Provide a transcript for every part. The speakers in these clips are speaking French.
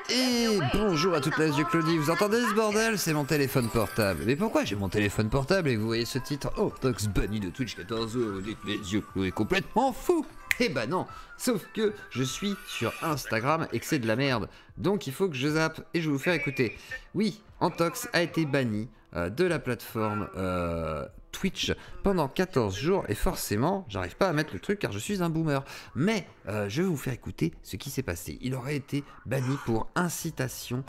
Et bonjour à toute la Dieu Claudie, vous entendez ce bordel? C'est mon téléphone portable. Mais pourquoi j'ai mon téléphone portable et que vous voyez ce titre? Oh, Tox banni de Twitch 14 jours, vous dites mais Dieu Claude est complètement fou. Eh bah non, sauf que je suis sur Instagram et que c'est de la merde. Donc il faut que je zappe et je vais vous faire écouter. Oui, Antox a été banni de la plateforme Twitch pendant 14 jours et forcément j'arrive pas à mettre le truc car je suis un boomer. Mais je vais vous faire écouter ce qui s'est passé. Il aurait été banni pour incitation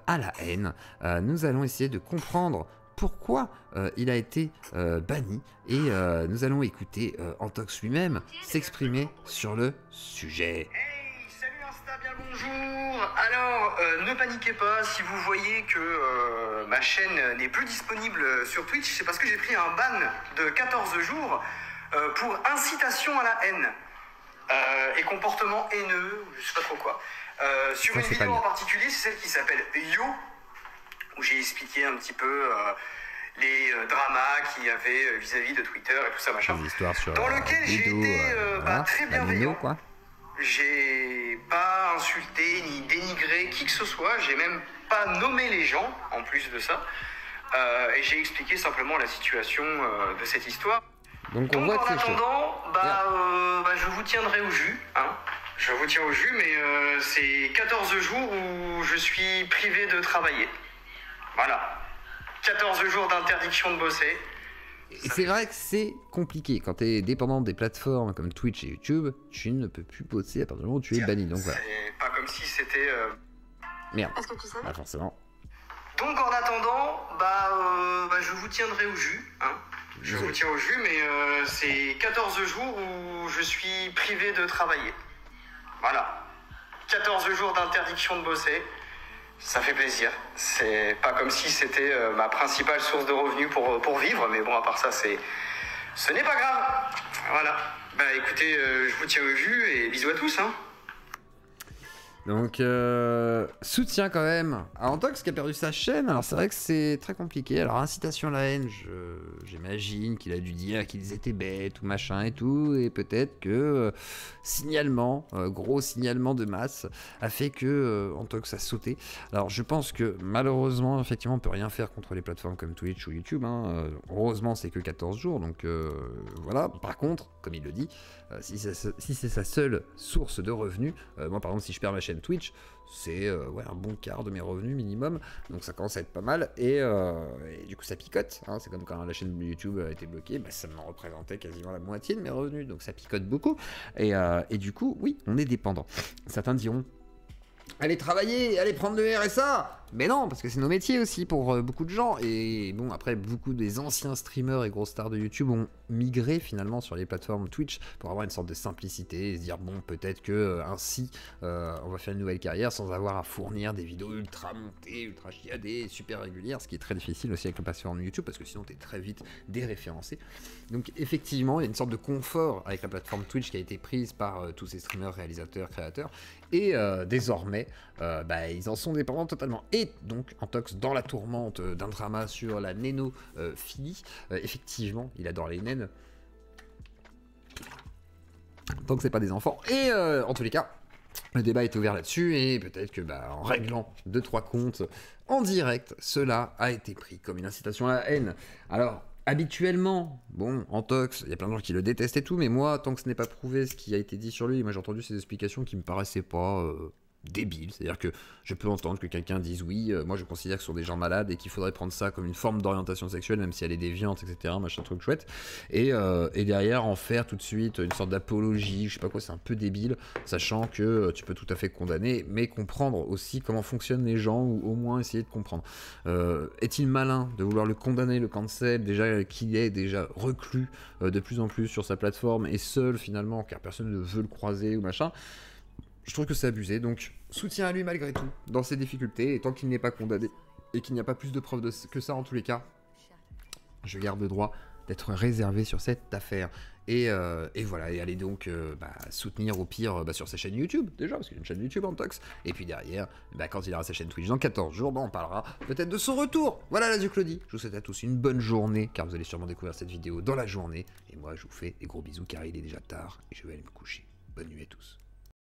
à la haine. Nous allons essayer de comprendre pourquoi il a été banni et nous allons écouter Antox lui-même s'exprimer sur le sujet. Hey, salut Insta, bien le bonjour. Alors, ne paniquez pas si vous voyez que ma chaîne n'est plus disponible sur Twitch, c'est parce que j'ai pris un ban de 14 jours pour incitation à la haine et comportement haineux, je sais pas trop quoi. Sur une vidéo en particulier, c'est celle qui s'appelle Yo, où j'ai expliqué un petit peu les dramas qu'il y avait vis-à-vis de Twitter et tout ça machin. Dans lequel j'ai été très bienveillant. J'ai pas insulté ni dénigré qui que ce soit, j'ai même pas nommé les gens en plus de ça. Et j'ai expliqué simplement la situation de cette histoire. Donc on voit en attendant, je vous tiendrai au jus. Hein. Je vous tiens au jus, mais c'est 14 jours où je suis privé de travailler. Voilà. 14 jours d'interdiction de bosser. C'est vrai que c'est compliqué. Quand tu es dépendant des plateformes comme Twitch et YouTube, tu ne peux plus bosser à partir du moment où tu es banni. Donc voilà. C'est pas comme si c'était... Merde. Est-ce que tu savais? Pas forcément. Donc en attendant, je vous tiendrai au jus. Hein. Je vous tiens au jus, mais c'est 14 jours où je suis privé de travailler. Voilà. 14 jours d'interdiction de bosser. Ça fait plaisir. C'est pas comme si c'était ma principale source de revenus pour vivre, mais bon, à part ça, ce n'est pas grave. Voilà. Bah écoutez, je vous tiens au jus et bisous à tous. Hein. Donc, soutien quand même à Antox qui a perdu sa chaîne. Alors c'est vrai que c'est très compliqué. Alors incitation à la haine, j'imagine qu'il a dû dire qu'ils étaient bêtes ou machin et tout. Et peut-être que signalement, gros signalement de masse, a fait que Antox a sauté. Alors je pense que malheureusement, effectivement, on peut rien faire contre les plateformes comme Twitch ou YouTube. Hein. Heureusement, c'est que 14 jours. Donc voilà. Par contre, comme il le dit, si c'est sa seule source de revenus, moi par exemple, si je perds ma chaîne Twitch, c'est un bon quart de mes revenus minimum, donc ça commence à être pas mal, et du coup ça picote, hein. C'est comme quand la chaîne YouTube a été bloquée, ça me représentait quasiment la moitié de mes revenus, donc ça picote beaucoup, et du coup, oui, on est dépendant. Certains diront, allez travailler, allez prendre le RSA. Mais non, parce que c'est nos métiers aussi pour beaucoup de gens. Et bon, après, beaucoup des anciens streamers et grosses stars de YouTube ont migré finalement sur les plateformes Twitch pour avoir une sorte de simplicité et se dire, bon, peut-être que ainsi, on va faire une nouvelle carrière sans avoir à fournir des vidéos ultra montées, ultra chiadées, super régulières, ce qui est très difficile aussi avec la plateforme YouTube parce que sinon, t'es très vite déréférencé. Donc, effectivement, il y a une sorte de confort avec la plateforme Twitch qui a été prise par tous ces streamers, réalisateurs, créateurs. Et désormais, ils en sont dépendants totalement. Et donc, Antox, dans la tourmente d'un drama sur la nénophilie, effectivement, il adore les naines. Tant que c'est pas des enfants. Et en tous les cas, le débat est ouvert là-dessus. Et peut-être que, en réglant 2-3 comptes en direct, cela a été pris comme une incitation à la haine. Alors, habituellement, bon, Antox, il y a plein de gens qui le détestent et tout, mais moi, tant que ce n'est pas prouvé ce qui a été dit sur lui, moi j'ai entendu ces explications qui me paraissaient pas débiles. C'est-à-dire que je peux entendre que quelqu'un dise oui, moi je considère que ce sont des gens malades et qu'il faudrait prendre ça comme une forme d'orientation sexuelle, même si elle est déviante, etc., machin truc chouette, et derrière en faire tout de suite une sorte d'apologie, je sais pas quoi, c'est un peu débile, sachant que tu peux tout à fait condamner, mais comprendre aussi comment fonctionnent les gens, ou au moins essayer de comprendre. Est-il malin de vouloir le condamner, le cancel, déjà qu'il est déjà reclus de plus en plus sur sa plateforme et seul finalement, car personne ne veut le croiser ou machin? Je trouve que c'est abusé, donc soutien à lui malgré tout, dans ses difficultés, et tant qu'il n'est pas condamné, et qu'il n'y a pas plus de preuves que ça en tous les cas, je garde le droit d'être réservé sur cette affaire. Et voilà, et allez donc soutenir au pire sur sa chaîne YouTube, déjà, parce qu'il y a une chaîne YouTube Antox, et puis derrière, quand il aura sa chaîne Twitch dans 14 jours, on parlera peut-être de son retour. Voilà la Dieu Claudie, je vous souhaite à tous une bonne journée, car vous allez sûrement découvrir cette vidéo dans la journée, et moi je vous fais des gros bisous, car il est déjà tard, et je vais aller me coucher. Bonne nuit à tous.